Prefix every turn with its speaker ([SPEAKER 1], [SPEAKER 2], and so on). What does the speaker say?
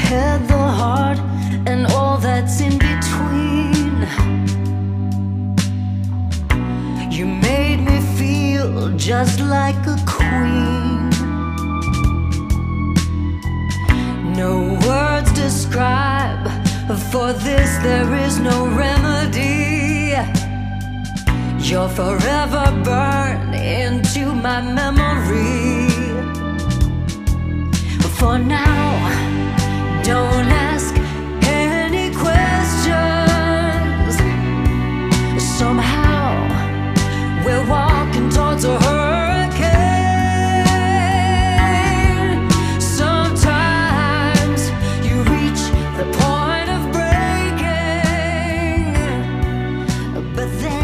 [SPEAKER 1] head, the heart, and all that's in between. You made me feel just like a queen. No words describe, for this there is no remedy. You're forever burned into my memory. For now, don't ask any questions. Somehow, we're walking towards a hurricane. Sometimes you reach the point of breaking, but then